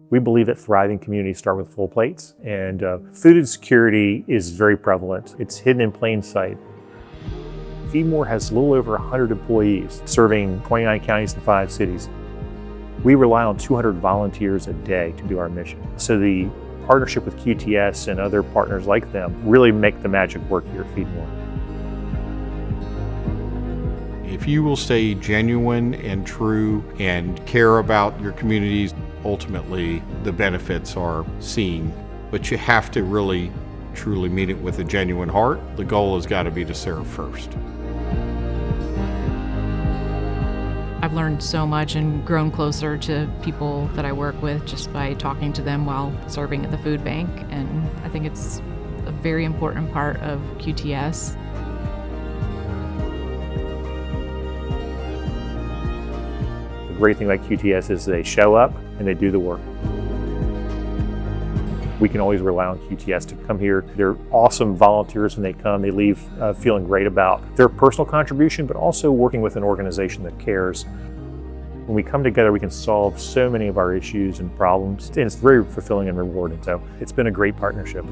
We believe that thriving communities start with full plates, and food insecurity is very prevalent. It's hidden in plain sight. Feed More has a little over 100 employees serving 29 counties and 5 cities. We rely on 200 volunteers a day to do our mission. So the partnership with QTS and other partners like them really make the magic work here at Feed More. If you will stay genuine and true and care about your communities, ultimately the benefits are seen. But you have to really, truly mean it with a genuine heart. The goal has got to be to serve first. I've learned so much and grown closer to people that I work with just by talking to them while serving at the food bank, and I think it's a very important part of QTS. The great thing about QTS is they show up and they do the work. We can always rely on QTS to come here. They're awesome volunteers when they come. They leave feeling great about their personal contribution, but also working with an organization that cares. When we come together, we can solve so many of our issues and problems, and it's very fulfilling and rewarding. So it's been a great partnership.